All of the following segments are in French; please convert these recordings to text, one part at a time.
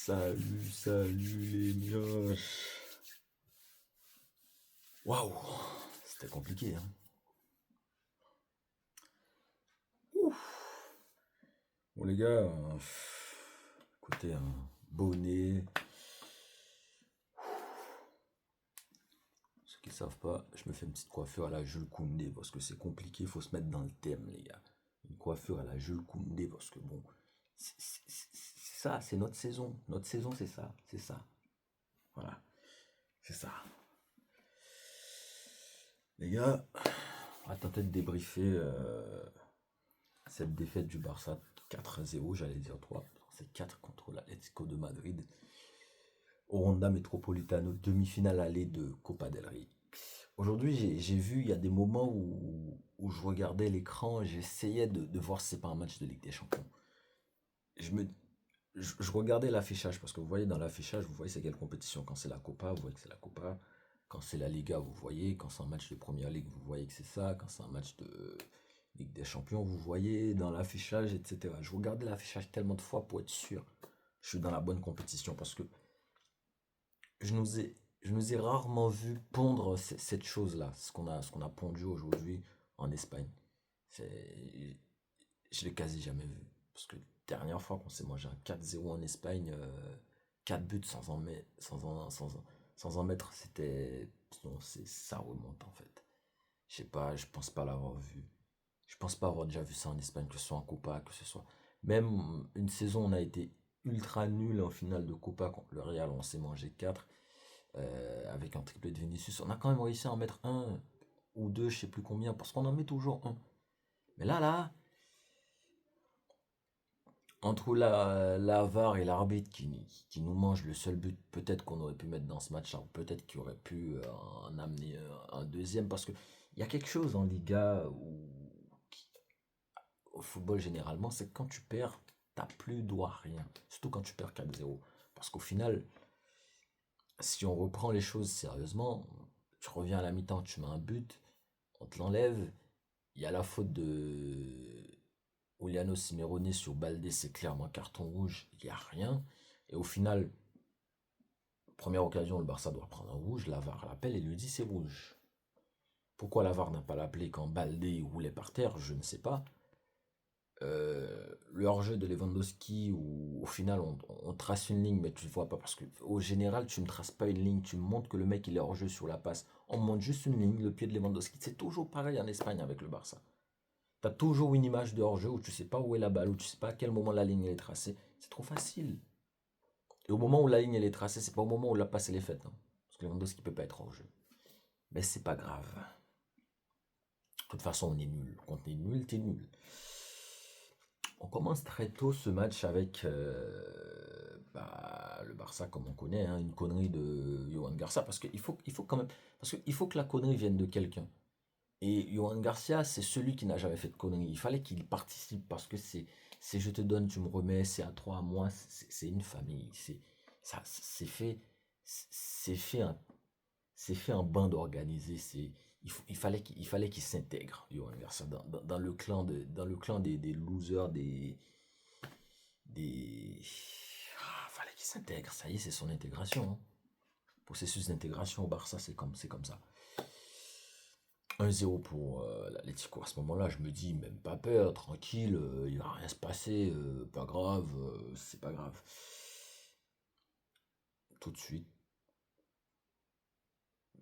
Salut les mioches. Waouh, c'était compliqué, hein. Bon les gars, écoutez, bonnet. Ceux qui savent pas, je me fais une petite coiffure à la Jules Koundé parce que c'est compliqué, il faut se mettre dans le thème les gars. Une coiffure à la Jules Koundé parce que bon, c'est ça, c'est notre saison. Notre saison c'est ça. Voilà, c'est ça. Les gars, on va tenter de débriefer cette défaite du Barça 4-0, j'allais dire 3. C'est 4 contre l'Atlético de Madrid au Ronda Metropolitano, demi-finale aller de Copa del Rey. Aujourd'hui, j'ai vu, il y a des moments où je regardais l'écran, j'essayais de voir si c'est pas un match de Ligue des Champions. Je me, je regardais l'affichage, parce que vous voyez dans l'affichage, vous voyez c'est quelle compétition. Quand c'est la Copa, vous voyez que c'est la Copa. Quand c'est la Liga, vous voyez. Quand c'est un match de Première Ligue, vous voyez que c'est ça. Quand c'est un match de Ligue des Champions, vous voyez dans l'affichage, etc. Je regardais l'affichage tellement de fois pour être sûr que je suis dans la bonne compétition, parce que je nous ai, je nous ai rarement vu pondre cette chose-là, ce qu'on a pondu aujourd'hui en Espagne. C'est, je l'ai quasi jamais vu. Parce que dernière fois qu'on s'est mangé un 4-0 en Espagne, 4 buts sans en mettre, c'était. Non, ça remonte en fait. Je sais pas, je pense pas l'avoir vu. Je pense pas avoir déjà vu ça en Espagne, que ce soit en Copa, que ce soit. Même une saison, on a été ultra nul en finale de Copa contre le Real, on s'est mangé 4 avec un triplé de Vinicius. On a quand même réussi à en mettre un ou deux, je sais plus combien, parce qu'on en met toujours un. Mais là, entre la VAR et l'arbitre qui nous mange le seul but peut-être qu'on aurait pu mettre dans ce match-là, ou peut-être qu'il aurait pu en amener un deuxième, parce que il y a quelque chose en Liga au football généralement, c'est que quand tu perds, t'as plus droit à rien. Surtout quand tu perds 4-0. Parce qu'au final, si on reprend les choses sérieusement, tu reviens à la mi-temps, tu mets un but, on te l'enlève, il y a la faute de Juliano Simeone sur Baldé, c'est clairement carton rouge, il n'y a rien. Et au final, première occasion, le Barça doit prendre un rouge, la VAR l'appelle et lui dit c'est rouge. Pourquoi la VAR n'a pas l'appelé quand Baldé roulait par terre, je ne sais pas. Le hors-jeu de Lewandowski où au final on trace une ligne mais tu ne vois pas parce que au général tu ne traces pas une ligne, tu me montres que le mec il est hors-jeu sur la passe. On monte juste une ligne, le pied de Lewandowski. C'est toujours pareil en Espagne avec le Barça. T'as toujours une image de hors-jeu où tu sais pas où est la balle, où tu sais pas à quel moment la ligne elle est tracée. C'est trop facile. Et au moment où la ligne elle est tracée, c'est pas au moment où la passe elle est faite, hein. Parce que Lewandowski peut pas être hors-jeu. Mais c'est pas grave. De toute façon, on est nul. Quand t'es nul, t'es nul. On commence très tôt ce match avec le Barça comme on connaît, hein, une connerie de Johan Garcia, parce qu'il faut quand même, parce qu'il faut que la connerie vienne de quelqu'un. Et Johan Garcia, c'est celui qui n'a jamais fait de conneries. Il fallait qu'il participe parce que c'est je te donne, tu me remets, c'est à toi, à moi, c'est une famille. C'est fait un bande organisé. Il fallait qu'il s'intègre, Johan Garcia, dans le clan des losers, fallait qu'il s'intègre. Ça y est, c'est son intégration, hein. Processus d'intégration au Barça, c'est comme ça. 1-0 pour l'Atlético. À ce moment-là, je me dis, même pas peur, tranquille, il va rien se passer, pas grave, c'est pas grave. Tout de suite,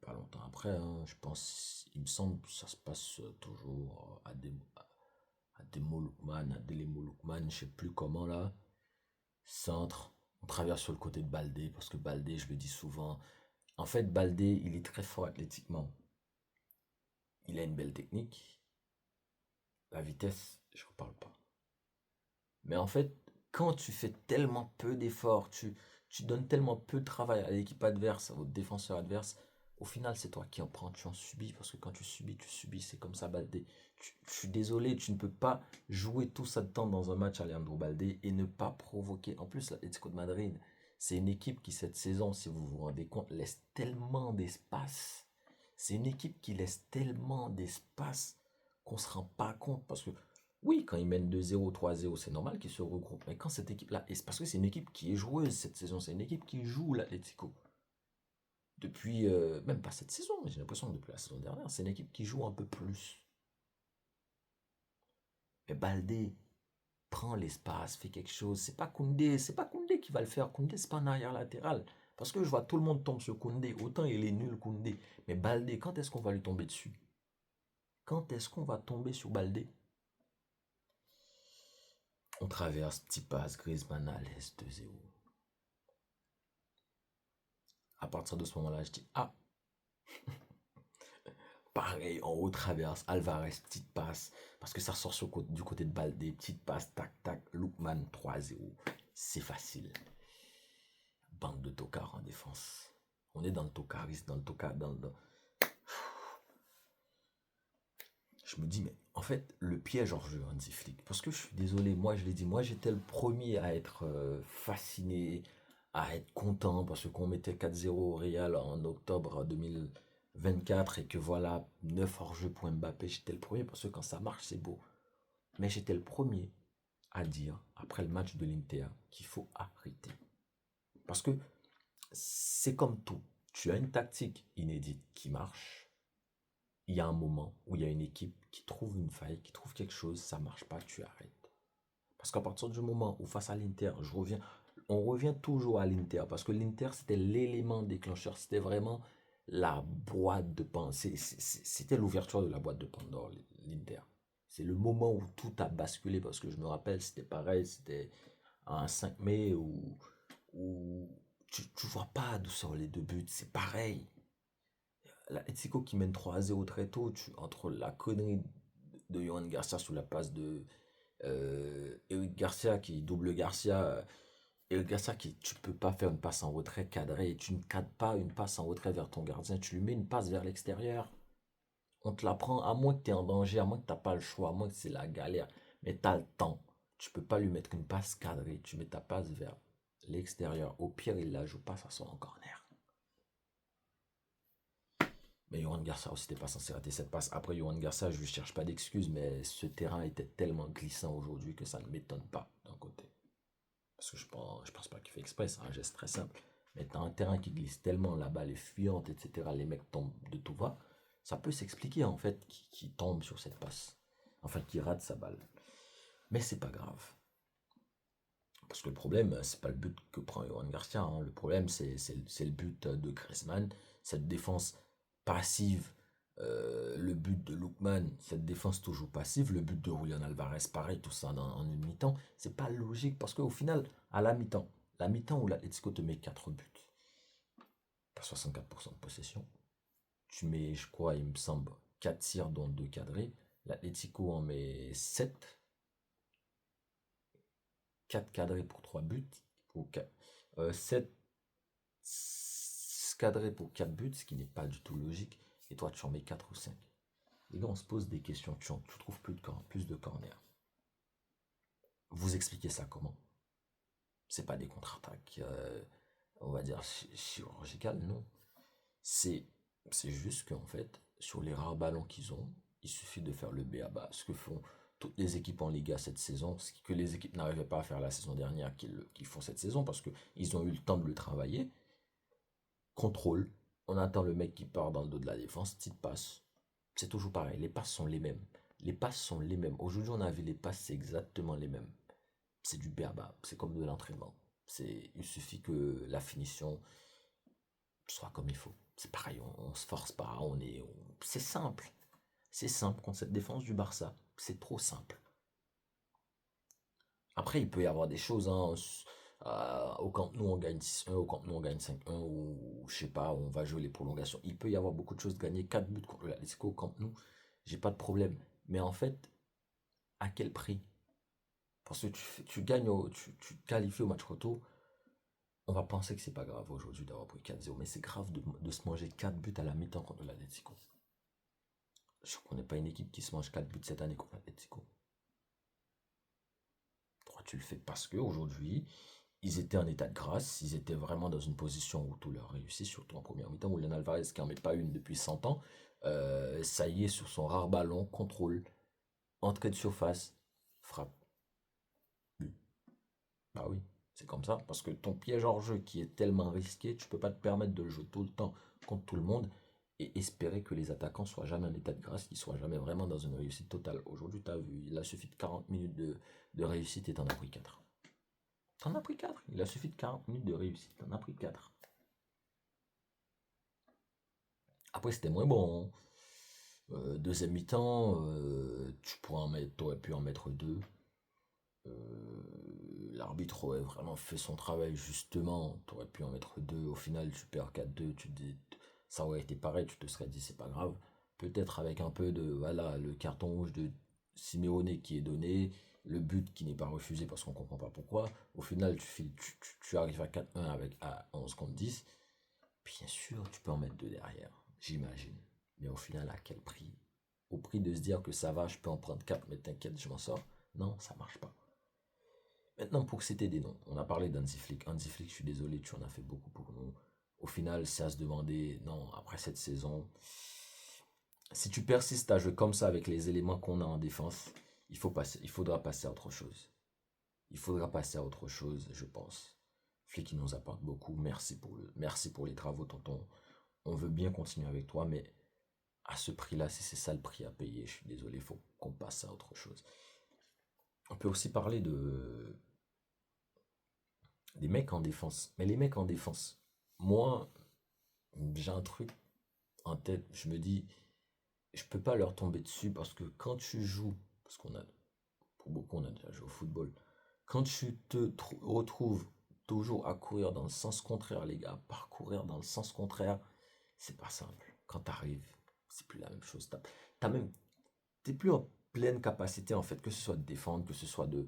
pas longtemps après, hein, je pense, il me semble que ça se passe toujours à Delemo Lookman, je sais plus comment là. Centre, on traverse sur le côté de Baldé, parce que Baldé, je le dis souvent, en fait, Baldé, il est très fort athlétiquement. Il a une belle technique. La vitesse, je ne parle pas. Mais en fait, quand tu fais tellement peu d'efforts, tu donnes tellement peu de travail à l'équipe adverse, aux défenseurs adverses, au final, c'est toi qui en prends, tu en subis, parce que quand tu subis, c'est comme ça, Baldé. Je suis désolé, tu ne peux pas jouer tout ça de temps dans un match, Alejandro Baldé, et ne pas provoquer. En plus, l'Atlético de Madrid, c'est une équipe qui, cette saison, si vous vous rendez compte, laisse tellement d'espace. C'est une équipe qui laisse tellement d'espace qu'on ne se rend pas compte, parce que Oui, quand ils mènent 2-0, 3-0, c'est normal qu'ils se regroupent. Mais quand cette équipe-là, et c'est parce que c'est une équipe qui est joueuse cette saison, c'est une équipe qui joue l'Atlético. Depuis, même pas cette saison, mais j'ai l'impression que depuis la saison dernière, c'est une équipe qui joue un peu plus. Mais Baldé prend l'espace, fait quelque chose. C'est pas Koundé qui va le faire. Koundé, c'est pas un arrière latéral. Parce que je vois tout le monde tombe sur Koundé. Autant il est nul Koundé. Mais Baldé, quand est-ce qu'on va lui tomber dessus? Quand est-ce qu'on va tomber sur Baldé? On traverse, petit passe, Griezmann à l'aise, 2-0. À partir de ce moment-là, je dis, ah, pareil, en haut traverse, Alvarez, petite passe, parce que ça sort du côté de Baldé, petite passe, tac, tac, Lookman, 3-0. C'est facile. Bande de tocards en défense. On est dans le tocarisme, dans le tocard, Je me dis, mais en fait, le piège hors jeu, Hansi Flick, parce que je suis désolé, moi je l'ai dit, moi j'étais le premier à être fasciné, à être content, parce qu'on mettait 4-0 au Real en octobre 2024 et que voilà, 9 hors jeu pour Mbappé, j'étais le premier, parce que quand ça marche, c'est beau. Mais j'étais le premier à dire, après le match de l'Inter, qu'il faut arrêter. Parce que c'est comme tout. Tu as une tactique inédite qui marche. Il y a un moment où il y a une équipe qui trouve une faille, qui trouve quelque chose, ça marche pas, tu arrêtes. Parce qu'à partir du moment où face à l'Inter, on revient toujours à l'Inter, parce que l'Inter c'était l'élément déclencheur, c'était vraiment la boîte de pensée, c'était l'ouverture de la boîte de Pandore, l'Inter. C'est le moment où tout a basculé, parce que je me rappelle, c'était pareil, c'était un 5 mai où tu vois pas d'où sortent les deux buts, c'est pareil. L'Atlético qui mène 3-0 très tôt, entre la connerie de Johan Garcia sous la passe de Eric Garcia qui double Garcia. Eric Garcia qui tu peux pas faire une passe en retrait cadrée, tu ne cadres pas une passe en retrait vers ton gardien, tu lui mets une passe vers l'extérieur. On te la prend à moins que tu es en danger, à moins que tu n'as pas le choix, à moins que c'est la galère. Mais tu as le temps. Tu peux pas lui mettre une passe cadrée, tu mets ta passe vers l'extérieur. Au pire, il la joue pas, ça sort en corner. Mais Johan Garcia aussi n'était pas censé rater cette passe. Après, Johan Garcia, je ne cherche pas d'excuses, mais ce terrain était tellement glissant aujourd'hui que ça ne m'étonne pas d'un côté. Parce que je pense pas qu'il fait exprès, c'est un geste très simple. Mais tu as un terrain qui glisse tellement, la balle est fuyante, etc. Les mecs tombent de tout va. Ça peut s'expliquer en fait qui tombe sur cette passe. Enfin, qui rate sa balle. Mais c'est pas grave. Parce que le problème, c'est pas le but que prend Johan Garcia, hein. Le problème, c'est le but de Griezmann. Cette défense passive, le but de Lookman, cette défense toujours passive, le but de Julian Alvarez, pareil, tout ça en une mi-temps. C'est pas logique parce qu'au final, à la mi-temps où l'Atletico te met 4 buts, t'as 64% de possession. Tu mets, je crois, il me semble, 4 tirs dont 2 cadrés. L'Atletico en met 7. 4 cadrés pour 3 buts, ou 7 cadrés pour 4 buts, ce qui n'est pas du tout logique, et toi tu en mets 4 ou 5. Et là on se pose des questions, tu trouves plus de corners. Vous expliquez ça comment? C'est pas des contre-attaques, on va dire chirurgicales, non. C'est c'est juste qu'en fait, sur les rares ballons qu'ils ont, il suffit de faire le B à bas. Ce que font toutes les équipes en Liga cette saison, ce que les équipes n'arrivaient pas à faire la saison dernière, qu'ils font cette saison, parce qu'ils ont eu le temps de le travailler. Contrôle, on attend le mec qui part dans le dos de la défense, petite passe. C'est toujours pareil, les passes sont les mêmes. Les passes sont les mêmes. Aujourd'hui, on a vu les passes, c'est exactement les mêmes. C'est du B à bas, c'est comme de l'entraînement. Il suffit que la finition soit comme il faut. C'est pareil, on se force pas, c'est simple. C'est simple contre cette défense du Barça. C'est trop simple. Après, il peut y avoir des choses, hein. Au Camp Nou, on gagne 6-1, au Camp Nou, on gagne 5-1, ou je sais pas, on va jouer les prolongations. Il peut y avoir beaucoup de choses. Gagner 4 buts contre l'Atlético au Camp Nou, j'ai pas de problème. Mais en fait, à quel prix? Parce que tu gagnes, tu te qualifies au match retour. On va penser que c'est pas grave aujourd'hui d'avoir pris 4-0, mais c'est grave de se manger 4 buts à la mi-temps contre l'Atlético. Je ne connais pas une équipe qui se mange 4 buts cette année contre l'Atlético. Pourquoi tu le fais? Parce qu'aujourd'hui, ils étaient en état de grâce, ils étaient vraiment dans une position où tout leur réussit, surtout en première mi-temps, où Leon Alvarez, qui n'en met pas une depuis 100 ans, ça y est, sur son rare ballon, contrôle, entrée de surface, frappe, but. Bah oui, c'est comme ça. Parce que ton piège hors jeu qui est tellement risqué, tu peux pas te permettre de le jouer tout le temps contre tout le monde et espérer que les attaquants soient jamais en état de grâce, qu'ils soient jamais vraiment dans une réussite totale. Aujourd'hui, tu as vu, il a suffi de 40 minutes de réussite et t'en as pris 4. T'en as pris 4. Il a suffi de 40 minutes de réussite, t'en as pris 4. Après, c'était moins bon, hein. Deuxième mi-temps, t'aurais pu en mettre deux. L'arbitre aurait vraiment fait son travail justement, tu aurais pu en mettre deux, au final tu perds 4-2, ça aurait été pareil, tu te serais dit c'est pas grave. Peut-être avec un peu de, voilà, le carton rouge de Simeone qui est donné, le but qui n'est pas refusé parce qu'on comprend pas pourquoi. Au final tu arrives à 4-1 avec à 11 contre 10. Bien sûr tu peux en mettre deux derrière, j'imagine. Mais au final à quel prix? Au prix de se dire que ça va, je peux en prendre 4 mais t'inquiète, je m'en sors. Non, ça marche pas. Maintenant, pour citer des noms, on a parlé d'Hansi Flick. Hansi Flick, je suis désolé, tu en as fait beaucoup pour nous. Au final, c'est à se demander, non, après cette saison, si tu persistes à jouer comme ça avec les éléments qu'on a en défense, il faudra passer à autre chose. Il faudra passer à autre chose, je pense. Flick, il nous apporte beaucoup. Merci pour les travaux, tonton. On veut bien continuer avec toi, mais à ce prix-là, si c'est ça le prix à payer, je suis désolé, il faut qu'on passe à autre chose. On peut aussi parler des mecs en défense. Mais les mecs en défense, moi, j'ai un truc en tête. Je me dis, je peux pas leur tomber dessus parce que quand tu joues, parce qu'on a, pour beaucoup, on a déjà joué au football, quand tu te retrouves toujours à courir dans le sens contraire, les gars, parcourir dans le sens contraire, c'est pas simple. Quand t'arrives, c'est plus la même chose. T'es plus en pleine capacité, en fait, que ce soit de défendre, que ce soit de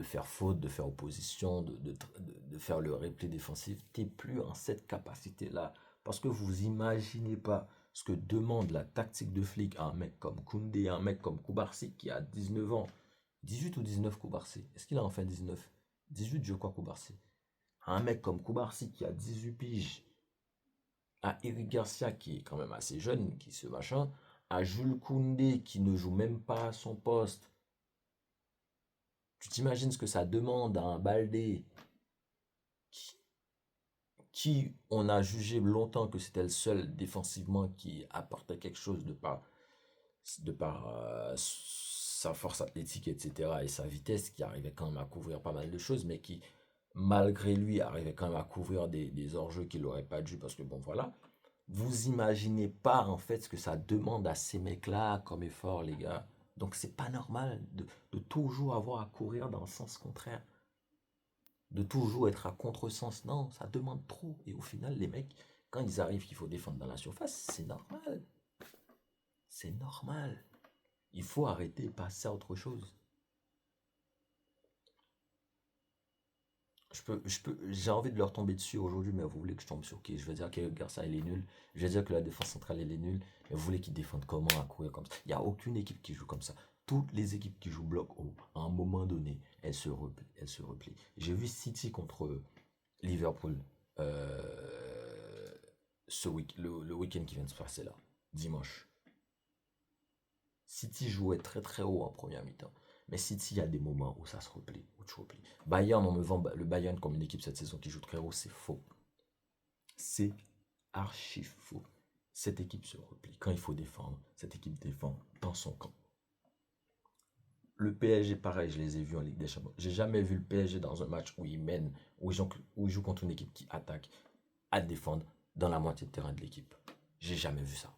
faire faute, de faire opposition, de faire le replay défensif. T'es plus en cette capacité-là. Parce que vous imaginez pas ce que demande la tactique de flic à un mec comme Koundé, à un mec comme Koubarsi qui a 19 ans. 18 ou 19 Koubarsi? Est-ce qu'il a enfin 19? 18 je crois Koubarsi. À un mec comme Koubarsi qui a 18 piges, à Eric Garcia qui est quand même assez jeune, qui se machin, à Jules Koundé qui ne joue même pas à son poste. Tu t'imagines ce que ça demande à un Baldé qui, qui on a jugé longtemps que c'était le seul défensivement qui apportait quelque chose de par sa force athlétique, etc. et sa vitesse, qui arrivait quand même à couvrir pas mal de choses, mais qui, malgré lui, arrivait quand même à couvrir des hors-jeux qu'il n'aurait pas dû, parce que bon, voilà. Vous imaginez pas en fait ce que ça demande à ces mecs-là comme effort, les gars. Donc c'est pas normal de toujours avoir à courir dans le sens contraire, de toujours être à contresens. Non, ça demande trop. Et au final, les mecs, quand ils arrivent qu'il faut défendre dans la surface, c'est normal. C'est normal. Il faut arrêter et passer à autre chose. J'ai envie de leur tomber dessus aujourd'hui, mais vous voulez que je tombe sur qui? Je vais dire que Garça, il est nul. Je vais dire que la défense centrale, elle est nulle. Mais vous voulez qu'ils défendent comment à courir comme ça? Il n'y a aucune équipe qui joue comme ça. Toutes les équipes qui jouent bloc haut, à un moment donné, elles se replient. Elles se replient. J'ai vu City contre Liverpool le week-end qui vient de se passer là, dimanche. City jouait très très haut en première mi-temps. Mais City, il y a des moments où ça se replie, où tu replies. Bayern, on me vend le Bayern comme une équipe cette saison qui joue très haut, c'est faux. C'est archi faux. Cette équipe se replie. Quand il faut défendre, cette équipe défend dans son camp. Le PSG, pareil, je les ai vus en Ligue des Champions. J'ai jamais vu le PSG dans un match où ils mènent, où ils jouent contre une équipe qui attaque, à défendre dans la moitié de terrain de l'équipe. J'ai jamais vu ça.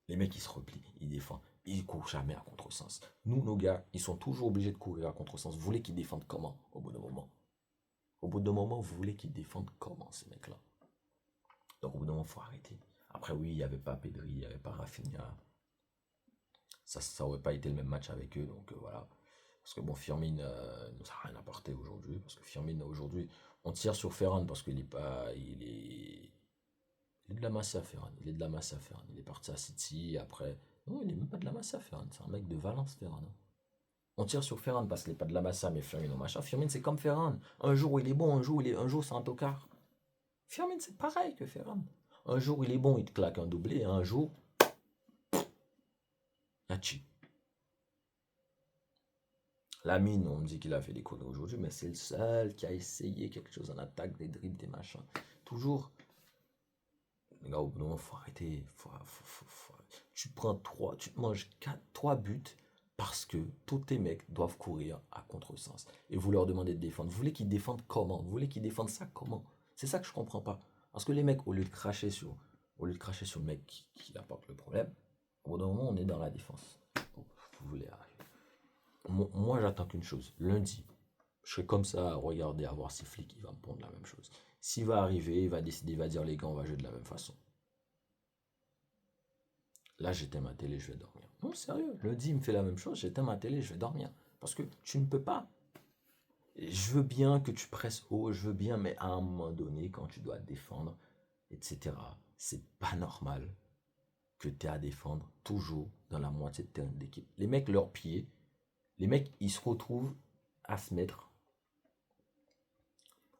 Les mecs, ils se replient, ils défendent. Ils courent jamais à contresens. Nous, nos gars, ils sont toujours obligés de courir à contresens. Vous voulez qu'ils défendent comment au bout d'un moment? Au bout d'un moment, vous voulez qu'ils défendent comment, ces mecs-là? Donc, au bout d'un moment, il faut arrêter. Après, oui, il n'y avait pas Pedri, il n'y avait pas Rafinha. Ça aurait pas été le même match avec eux. Donc, voilà. Parce que bon, Firmin nous a rien apporté aujourd'hui. Parce que Firmin, aujourd'hui, on tire sur Ferran parce qu'il est pas. Il est de la masse à Ferran. Il est de la masse à Ferran. Il est parti à City. Après. Non, il est même pas de la masse à Ferran. C'est un mec de Valence, Ferran, hein. On tire sur Ferran parce qu'il n'est pas de la massa, mais Firmino machin. Firmino, c'est comme Ferran. Un jour, il est bon, un jour, c'est un tocard. Firmino, c'est pareil que Ferran. Un jour, il est bon, il te claque un doublé, et un jour, Hachi. Lamine, on me dit qu'il a fait des conneries aujourd'hui, mais c'est le seul qui a essayé quelque chose en attaque, des dribbles, des machins. Toujours. Les gars, au bout d'un moment, faut arrêter. Tu prends tu te manges 3 buts parce que tous tes mecs doivent courir à contresens. Et vous leur demandez de défendre. Vous voulez qu'ils défendent comment? Vous voulez qu'ils défendent ça comment? C'est ça que je comprends pas. Parce que les mecs, au lieu de cracher sur le mec qui apporte le problème, au bout d'un moment, on est dans la défense. Vous voulez arriver. Moi, j'attends qu'une chose. Lundi, je serai comme ça à regarder, à voir si Flick il va me prendre la même chose. S'il va arriver, il va décider, il va dire les gars, on va jouer de la même façon. Là, j'éteins ma télé, je vais dormir. Non, sérieux, lundi, il me fait la même chose, j'éteins ma télé, je vais dormir. Parce que tu ne peux pas. Je veux bien que tu presses haut, je veux bien, mais à un moment donné, quand tu dois défendre, etc., c'est pas normal que tu aies à défendre toujours dans la moitié de terrain de l'équipe. Les mecs, leurs pieds, les mecs, ils se retrouvent à se mettre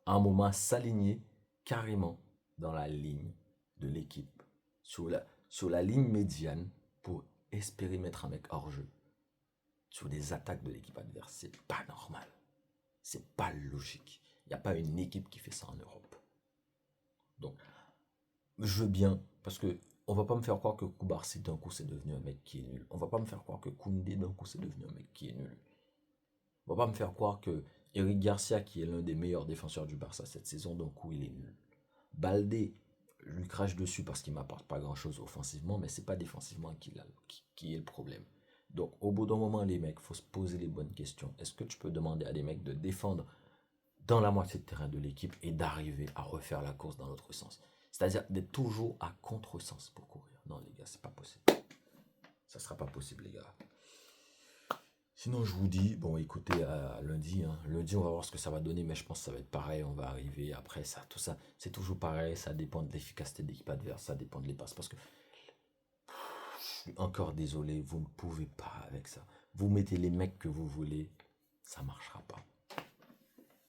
à un moment s'aligner carrément dans la ligne de l'équipe, sur la ligne médiane pour espérer mettre un mec hors jeu sur des attaques de l'équipe adverse. C'est pas normal. C'est pas logique. Il n'y a pas une équipe qui fait ça en Europe. Donc, je veux bien, parce que on va pas me faire croire que Koubarsi d'un coup c'est devenu un mec qui est nul. On va pas me faire croire que Koundé d'un coup c'est devenu un mec qui est nul. On va pas me faire croire que Eric Garcia, qui est l'un des meilleurs défenseurs du Barça cette saison, d'un coup il est nul. Baldé, je lui crache dessus parce qu'il m'apporte pas grand chose offensivement, mais c'est pas défensivement qui est le problème. Donc au bout d'un moment, les mecs, faut se poser les bonnes questions. Est-ce que tu peux demander à des mecs de défendre dans la moitié de terrain de l'équipe et d'arriver à refaire la course dans l'autre sens? C'est-à-dire d'être toujours à contresens pour courir. Non les gars, c'est pas possible. Ça sera pas possible les gars. Sinon, je vous dis, bon, écoutez, à lundi, hein. Lundi, on va voir ce que ça va donner, mais je pense que ça va être pareil. On va arriver après ça, tout ça. C'est toujours pareil. Ça dépend de l'efficacité de l'équipe adverse, ça dépend de les passes. Parce que je suis encore désolé, vous ne pouvez pas avec ça. Vous mettez les mecs que vous voulez, ça marchera pas.